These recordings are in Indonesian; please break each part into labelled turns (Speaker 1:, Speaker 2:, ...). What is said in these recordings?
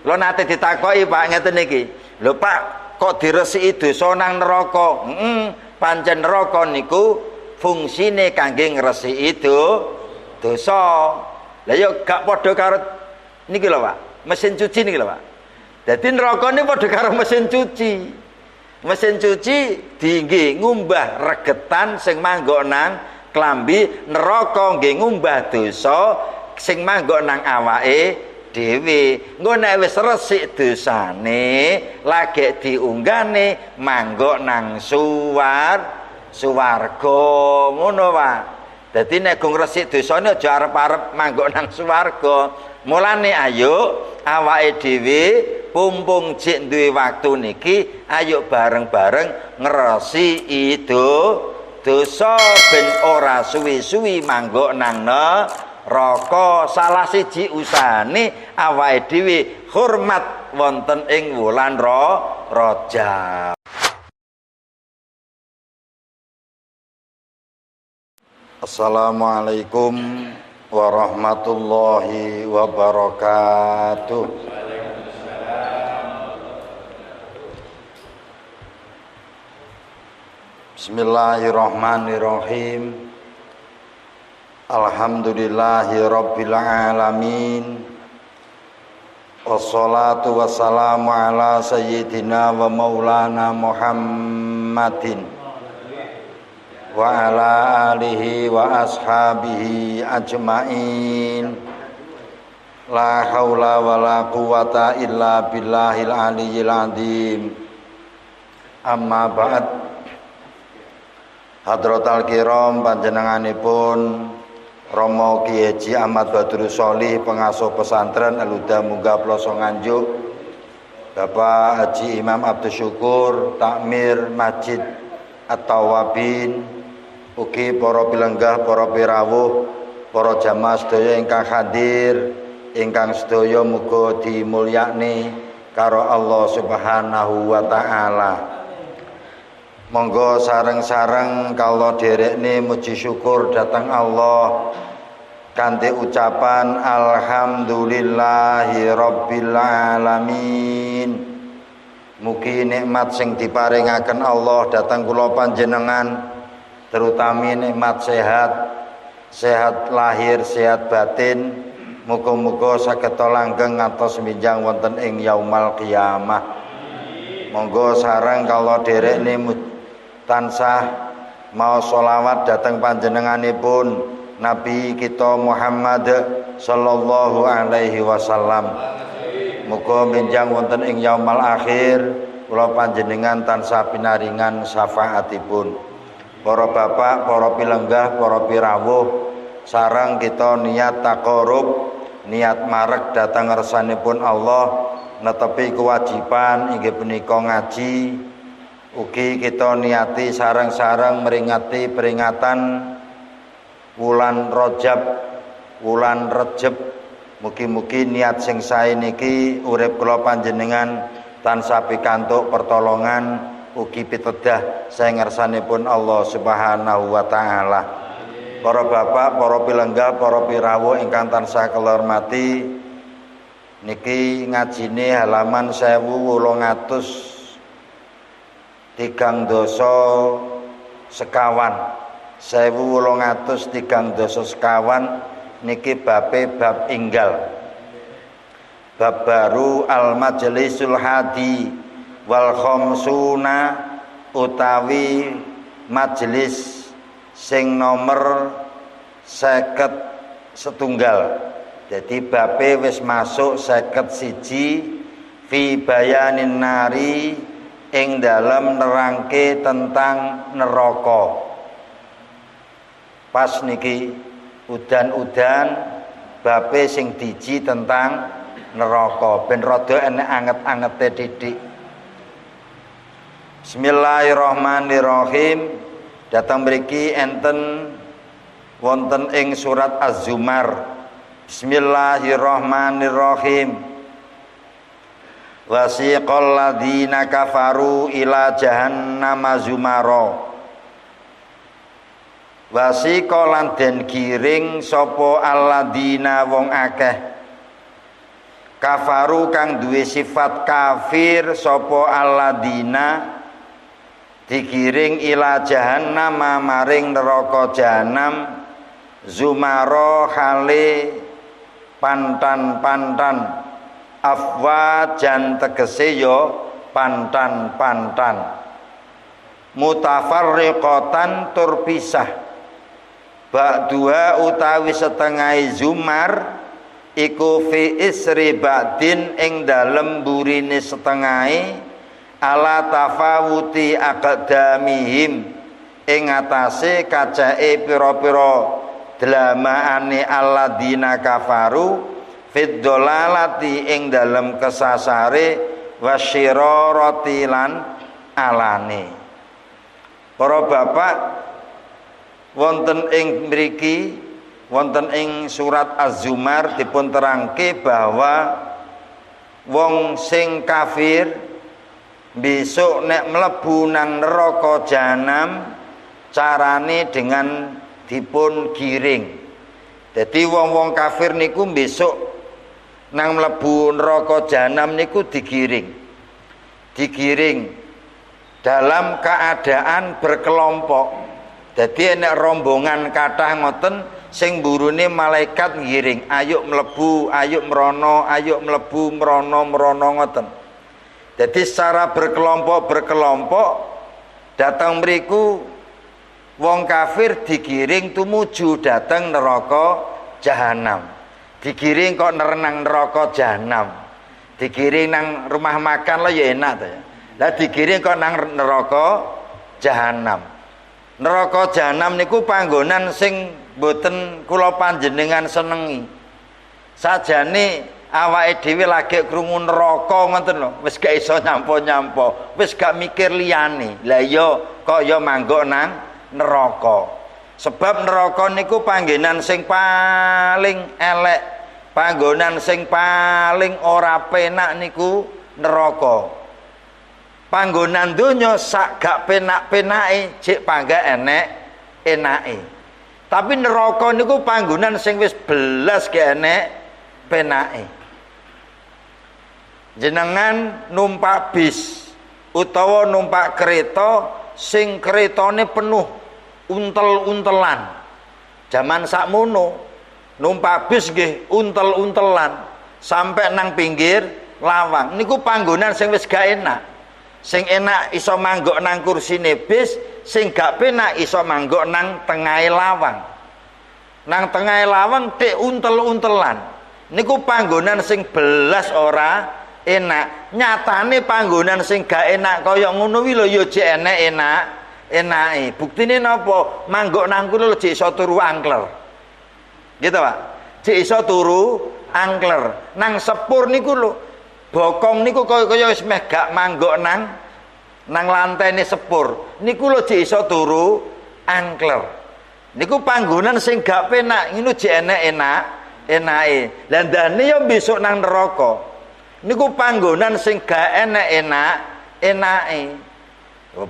Speaker 1: Lho nate ditakoki Pak ngeten iki. Lho Pak, kok diresiki dosa nang neraka? Pancen neraka niku fungsine kangge ngresiki dosa. Lah ya gak padha karo niki lho Pak. Mesin cuci niki lho Pak. Dadi neraka niku padha karo mesin cuci. Mesin cuci diengge ngumbah regetan sing manggok nang klambi, neraka nggih ngumbah dosa sing manggok nang awake dhewe. Engko nek wis resik dosane lagi diunggane manggok nang suwarga ngono Pak. Dadi nek gong resik dosane aja arep-arep manggok nang suwarga. Mulane ayo awake dhewe pumpung jek duwe waktu niki ayo bareng-bareng ngresiki dosa ben ora suwi-suwi manggok nang neraka. Salah siji usahane awake dhewe hormat wonten ing wulan Rajab. Assalamualaikum warahmatullahi wabarakatuh. Bismillahirrahmanirrahim. Alhamdulillahi rabbil alamin. Wassalatu wassalamu ala sayyidina wa maulana Muhammadin wa ala alihi wa ashabihi ajmain. La haula wa la quwata illa billahil aliyyil azim. Amma ba'd. Hadratal kiram, panjenenganipun Romo Ki Haji Ahmad Badrus Sholih, pengasuh pesantren Al-Huda Munggah Ploso Nganjuk, Bapak Haji Imam Abdus Syukur Takmir Masjid At-Tawabin, ugi para pilenggah, para pirawuh, para jamaah sedaya ingkang hadir, ingkang sedaya muga dimulyakni karo Allah Subhanahu wa taala. Monggo sareng-sareng kalau derekne muji syukur datang Allah kanthi ucapan alhamdulillahi rabbil alamin. Mugi nikmat sing diparingaken Allah datang kula panjenengan, terutami nikmat sehat lahir, sehat batin, muga-muga saged langgeng ngantos minjang wonten ing yaumal qiyamah. Monggo sareng kalau derekne tansah mau sholawat datang panjenenganipun Nabi kita Muhammad sallallahu alaihi wasallam. Muga minjang wonten ing yaumal akhir kula panjenengan tansah pinaringan syafaatipun. Para bapak, para pilenggah, para pirawuh, sareng kita niat taqarrub, niat marek datang ngarsanipun Allah, netepi kewajiban inggih punika ngaji. Ugi kita niati sareng-sareng meringati peringatan wulan Rajab. Mugi-mugi niat sing sae niki urip kula panjenengan tansah pikantuk pertolongan ugi pitedah saeng ngarsanipun Allah Subhanahu wa taala. Para bapak, para pilenggah, para pirawuh ingkang tansah kula hormati, niki ngajine halaman 1800 tigang doso sekawan 1800 tigang doso sekawan niki bape bab inggal, bab baru al majlisul hadi wal khamsuna utawi majelis sing nomor 51. Jadi bape wis masuk 51 fi bayanin nari ing dalam nerangke tentang neraka. Pas niki udan-udan bape sing diji tentang neraka ben rada enek anget-angete titik. Bismillahirrahmanirrahim. Datang mriki enten wonten ing surat Az-Zumar. Bismillahirrahmanirrahim. Wasiqal ladzina kafaru ila jahannama zumara. Wasiqa lan den giring sapa alladzina wong akeh kafaru kang duwe sifat kafir sapa alladzina digiring ila jahannam maring neraka jahanam zumara khale pantan-pantan afwajan tegese ya pantan-pantan mutafarriqatan tur pisah ba'dua utawi setengah zumar iku fi isri ba'din ing dalem burine setengahe ala tafawuti aqdamihim ing atase kacake pira-pira dlamaane alladzina kafaru fid dolalati ing dalem kesasare wasyirarati lan alane. Para bapak wonten ing mriki wonten ing surat Az-Zumar dipun terangke bahwa wong sing kafir besok nek mlebu nang neraka jahanam carane dengan dipun giring. Jadi wong-wong kafir niku besok nang mlebu neraka jahanam niku digiring. Digiring dalam keadaan berkelompok. Jadi enek rombongan kathah ngoten sing burune malaikat ngiring, ayo mlebu, ayo merono, ayo mlebu, merono ngoten. Jadi secara berkelompok datang mriku wong kafir digiring tumuju datang neraka jahanam. Digiring kok nang neraka jahanam. Digiring nang rumah makan lah ya enak to ya. Lah digiring kok nang neraka jahanam. Neraka jahanam niku panggonan sing boten kula panjenengan senengi. Sajane awake dhewe lagi krungu neraka ngoten lho, wis gak iso nyampo-nyampo, wis gak mikir liyane. Lah iya kok ya manggok nang neraka. Sebab neraka niku panggonan sing paling elek, panggonan sing paling ora penak niku neraka. Panggonan donya sak gak penak-penake cek pangga enake. Tapi neraka niku panggonan sing wis belas gak enek penake. Jenengan numpak bis utawa numpak kereta sing keretane penuh untel-untelan. Zaman sakmono numpak bis nggih untel-untelan sampai nang pinggir lawang. Niku panggonan sing wis gak enak. Sing enak iso manggok nang kursine bis, sing gak penak iso manggok nang tengahe lawang. Nang tengahe lawang tek untel-untelan. Niku panggonan sing belas ora enak. Nyatane panggonan sing gak enak kaya ngono wi lho ya jek enake. Buktine napa? Manggok nang kono jek iso turu angkler. Gitu, Pak. Jek iso turu angkler. Nang sepur niku lho bokong niku kaya wis meh gak manggok nang lantene sepur. Niku lho jek iso turu angkler. Niku panggonan sing gak penak, ngono jek enake. Lah ndane yo besok nang neraka. Niku panggonan sing gak enake.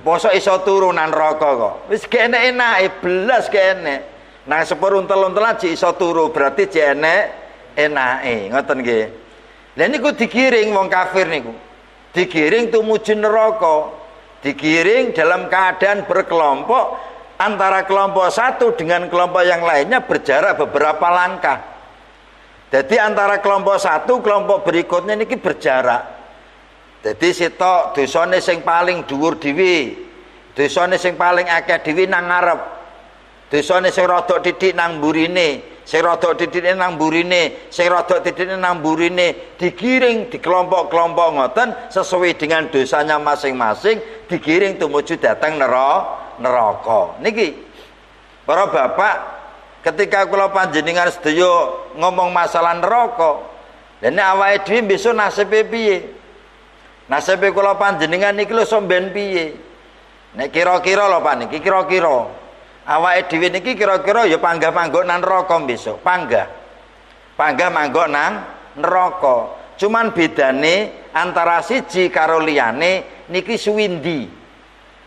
Speaker 1: Poso iso turu nang neraka kok. Wis gak enake, belas gak enek. Nang sepur untel-untelan jek iso turu, berarti jek enake. Ngoten nggih. Lah niku digiring wong kafir niku. Digiring tumuju neraka. Digiring dalam keadaan berkelompok, antara kelompok satu dengan kelompok yang lainnya berjarak beberapa langkah. Jadi antara kelompok satu kelompok berikutnya niki berjarak. Jadi sitok dosane sing paling dhuwur dhewe. Dosane sing paling akeh dhewe nang ngarep. Dosane sing rada titik nang mburine. Sing rada titik nang mburine, sing rada titik nang mburine, digiring di kelompok-kelompok ngoten sesuai dengan dosanya masing-masing, digiring tumuju datang neraka. Niki para bapak, ketika kula panjenengan sedaya ngomong masalah neraka, dene awake dhewe besok nasibe piye? Nasibe kula panjenengan niki lho somben piye? Nek kira-kira lho Pak niki kira-kira awake dhewe niki kira-kira ya panggah manggok nang neraka besok. Panggah manggok nang neraka. Cuman bedane antara siji karo liyane niki suwindi.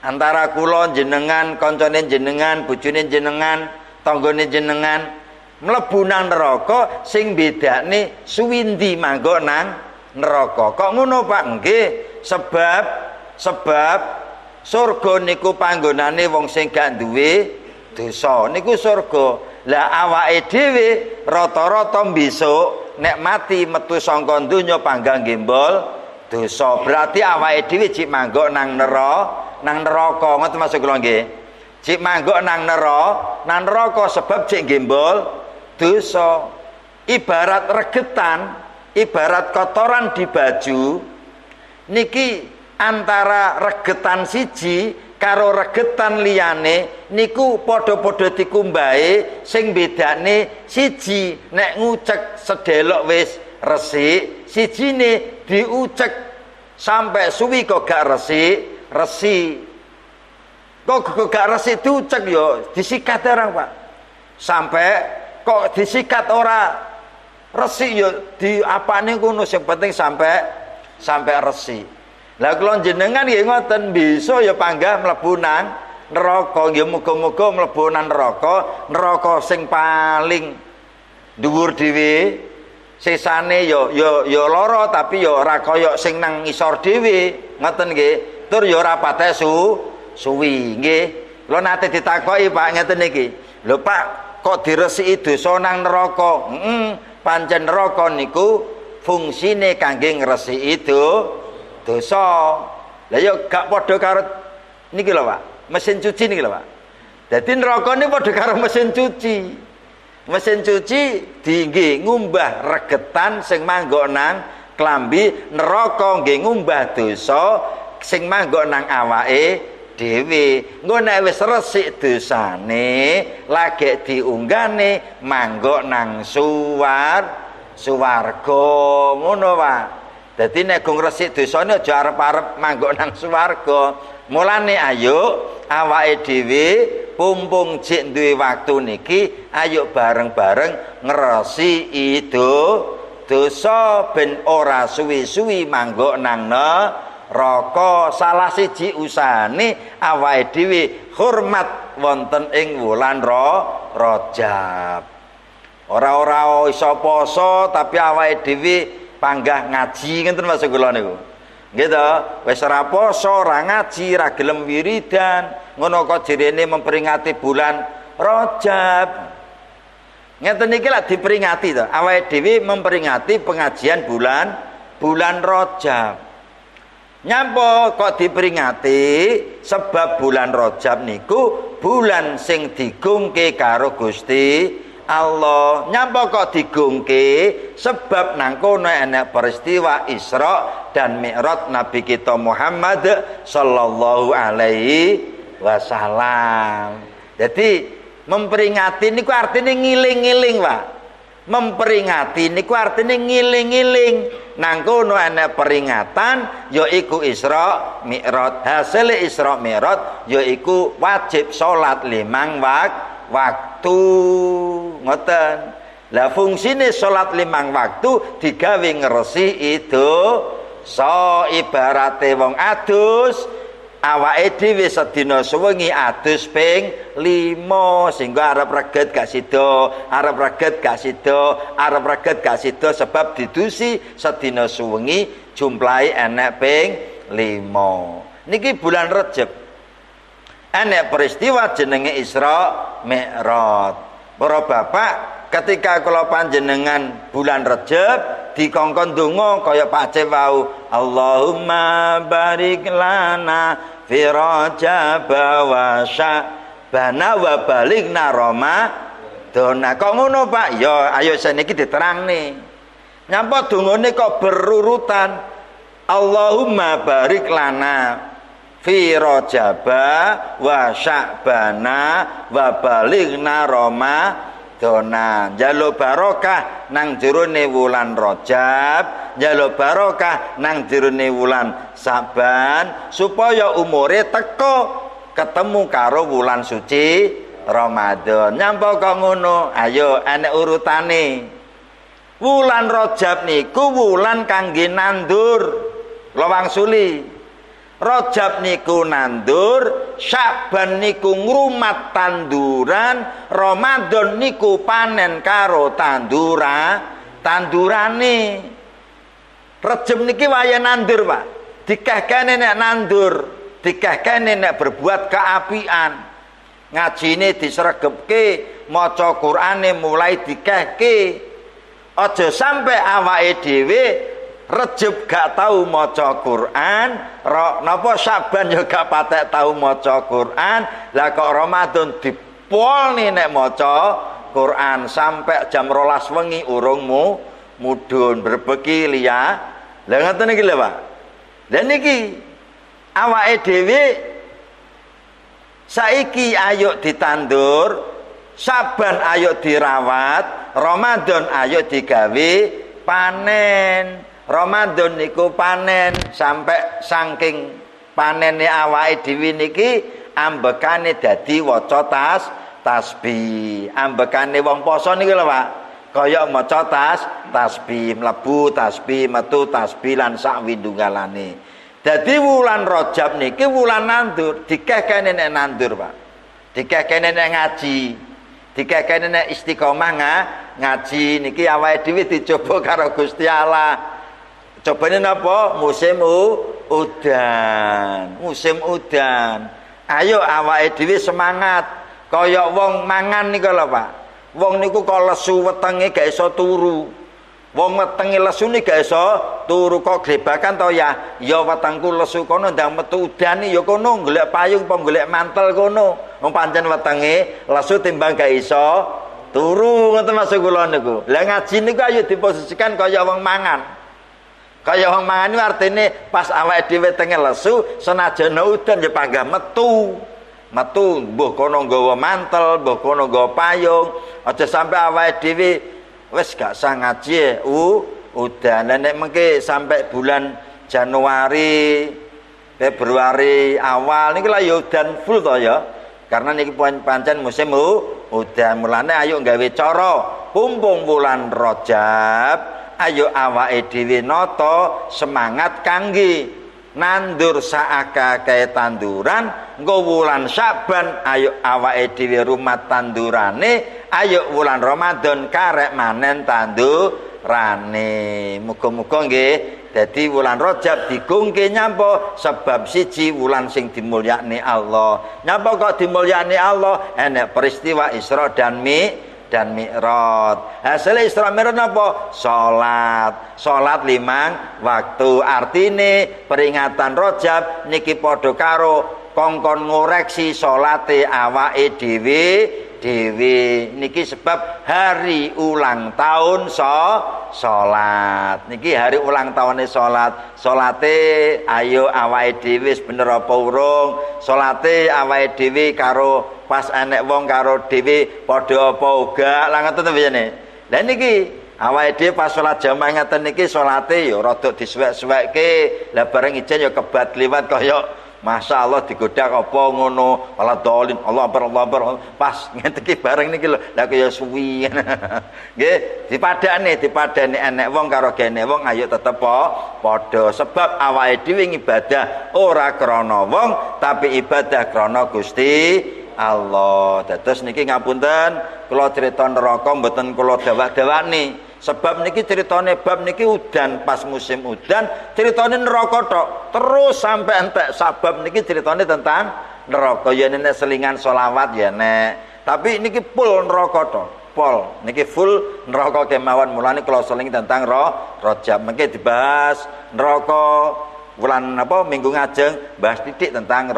Speaker 1: Antara kula jenengan, kancane jenengan, bojone jenengan, tanggane jenengan mlebu nang neraka sing bedane suwindi manggok nang neraka. Kok ngono Pak? Nggih, sebab surga niku panggonane wong sing gak duwe dosa. Niku surga. Lah awake dhewe rata-rata besok nek mati metu saka donya panggang gembol dosa. Berarti awake dhewe cik manggok nang neraka. Ngoten maksud kula nggih. Cik manggok nang neraka sebab cik gembol dosa. Ibarat regetan, ibarat kotoran di baju niki antara regetan siji karo regetan liyane niku padha-padha dikumbahe, sing bedane siji nek ngucek sedelok wis resik, sijine diucek sampai suwi kok gak resik. Kok gak resik diucek yo disikat orang Pak. Sampai kok disikat ora resik yo di apane ngono, sing penting sampai resik. Lah kula jenengan nggih ngoten bisa ya panggah mlebu nang neraka, nggih muga-muga mlebu nang neraka sing paling dhuwur dhewe. Sesane ya lara tapi ya ora kaya sing nang ngisor dhewe. Ngoten nggih. Tur ya ora patek suwi nggih. Kula nate ditakoki Pak ngeten iki. Lho Pak, kok diresiki dosa nang neraka? Pancen neraka niku fungsine kangge ngresiki dosa. Lah ya gak padha karo niki lho Pak, mesin cuci niki lho Pak. Dadi neraka niku padha karo mesin cuci. Mesin cuci nggih ngumbah regetan sing manggok nang klambi, neraka nggih ngumbah dosa sing manggok nang awake dhewe. Engko nek wis resik dosane lagi diunggane manggok nang suwarga ngono Pak. Dadi nek gong resik dosane aja arep-arep manggok nang swarga. Mulane ayo awake dhewe pumpung jek duwe waktu niki ayo bareng-bareng ngresiki dosa ben ora suwi-suwi manggok nang neraka. Salah siji usahane awake dhewe hormat wonten ing wulan Rajab. Ora iso poso tapi awake dhewe panggah ngaji ngenten maksud kula niku. Nggih to, wis ora poso, ora ngaji, ora gelem wiridan, ngono kok jirene memperingati bulan Rajab. Ngeten iki lak diperingati to, awake dhewe memperingati pengajian bulan Rajab. Nyapa kok diperingati? Sebab bulan Rajab niku bulan sing digungke karo Gusti Allah. Nyapa kok digungke? Sebab nang kono enek peristiwa Isra dan Mi'raj Nabi kita Muhammad sallallahu alaihi wasallam. Jadi memperingati niku artine ngiling-ngiling, Pak. Memperingati niku artine ngiling-ngiling. Nang kono enek peringatan yaiku Isra Mi'raj. Hasil Isra Mi'raj yaiku wajib salat 5 waktu. Ngoten. Lah fungsine salat 5 waktu digawe ngresiki ibarate wong adus awake dhewe sedina sewengi adus ping 5 sehingga arep reget gak sida, arep reget gak sida sebab didusi sedina sewengi jumlahe enek ping 5. Niki bulan Rajab enek peristiwa jenenge Isra Mi'raj. Para bapak, ketika kula panjenengan bulan Rajab dikongkon donga kaya Pak Cep wau, Allahumma barik lana fi Rajab wa Sya'bana wa balighna Ramadan. Kok ngono Pak? Ya ayo seniki diterangne. Nyapa dongane kok berurutan? Allahumma barik lana fi Rajaba wa Sya'bana wa balighna Ramadana. Njaluk barokah nang jerone wulan Rajab, njaluk barokah nang jerone wulan Sa'ban supaya umure teko ketemu karo wulan suci Ramadan. Nyapa kok ngono? Ayo enek urutane. Wulan Rajab niku wulan kangge nandur. Lawang suli. Rajab niku nandur, Sya'ban niku ngrumat tanduran, Ramadan niku panen karo tandurane. Rejeb niki waya nandur, Pak. Dikehkene nek nandur, dikehkene nek berbuat keapian. Ngajine disregepke, maca Qur'ane mulai dikehke. Aja sampai awake dhewe Rejeb gak tahu maca Quran, napa Syaban ya gak patek tahu maca Quran, lah kok Ramadan dipolni nek maca Quran sampai jam 12 wengi urung mudhun berbeki liya. Lah ngoten iki lho, Pak. Lah niki awake dhewe saiki ayo ditandur, Syaban ayo dirawat, Ramadan ayo digawe panen. Ramadan niku panen sampai saking panene awake dhewe niki ambekane dadi waca tasbih. Ambekane wong poso niki lho, Pak. Kaya maca tasbih, mlebu tasbih, metu tasbih lan sak windungalane. Dadi wulan Rajab niki wulan nandur, dikekene nek nandur, Pak. Dikekene nek ngaji. Dikekene nek istiqomah ngaji niki awake dhewe dicoba karo Gusti Allah. Cobane napa? Musim udan. Musim udan. Ayo awake dhewe semangat. Kaya wong mangan niku lho, Pak. Wong niku kok lesu wetenge gak iso turu. Wong wetenge lesune gak iso turu kok glebakan to ya. Ya wetengku lesu kono ndang metu udan ya kono golek payung apa golek mantel kono. Wong pancen wetenge lesu timbang gak iso turu ngoten maksud kula niku. Lah ngaji niku ayo diposisikan kaya wong mangan. Kaya wong mangan itu artinya pas awake dhewe tenge lesu senajan udan ya panggah metu. Metu mbuh kono nggawa mantel, mbuh kono nggawa payung. Aja sampe awake dhewe wis gak sah ngaji udan. Nek mengke sampai bulan Januari, Februari awal niki lah ya udan full to ya. Karena niki pancen musim udan. Mulane ayo gawe cara pumpung bulan Rajab. Ayo awake dhewe nata semangat kangge nandur saakeh tanduran nggo wulan Syaban ayo awake dhewe rumat tandurane ayo wulan Ramadan karek manen tandurane. Muga-muga nggih dadi wulan Rajab digungke nyapa sebab siji wulan sing dimulyakne Allah. Nyapa kok dimulyakne Allah? Enek peristiwa Isra dan Mi'raj. Hasil Isra Mi'raj apa? Salat 5 waktu. Artine peringatan Rajab niki padha karo kongkon ngoreksi salate awake dhewe niki sebab hari ulang tahun salat. Niki hari ulang tahunnya salate ayo awake dhewe bener apa urung? Salate awake dhewe karo pas enek wong karo dhewe padha apa uga lah ngoten to biasane. Lah niki awake dhewe pas salat jamaah ngeten niki salate ya rada disuwek-suwekke. Lah bareng ijen ya kebat liwat kaya masyaallah digodak apa ngono ala dolin Allah akbar pas ngeten iki bareng niki lho lah kaya suwi. Nggih dipadani enek wong karo gene wong ayo tetep padha sebab awake dhewe ngibadah ora krana wong tapi ibadah krana Gusti Allah. Dados niki ngapunten kula crita neraka mboten kula dawak-dawakni. Sebab niki critane bab niki udan pas musim udan critane neraka tok. Terus sampai entek sabab niki critane tentang neraka ya nek selingan selawat ya nek. Tapi niki full neraka tok. Pol niki full neraka kemawon mulane kula seling tentang Rajab. Mengke dibahas neraka wulan apa minggu ngajeng bahas titik tentang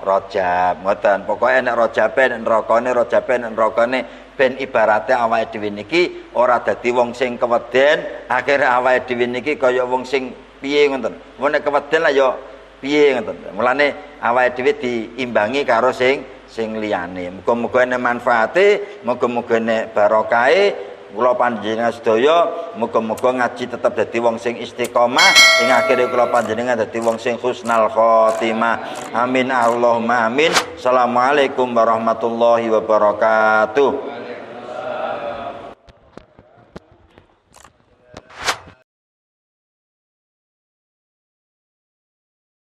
Speaker 1: Rajab ngoten. Pokoke nek Rajabe nek nerakane ben ibarate awake dhewe niki ora dadi wong sing keweden akhire awake dhewe niki kaya wong sing piye ngoten. Wong nek keweden lah ya piye ngoten. Mulane awake dhewe diimbangi karo sing liyane. Muga-muga nek manfaate, muga-muga nek barokahe kula panjenengan sedaya muga-muga ngaji tetep dadi wong sing istiqomah ing akhire kula panjenengan dadi wong sing husnul khotimah. Amin Allahumma amin. Assalamualaikum warahmatullahi wabarakatuh.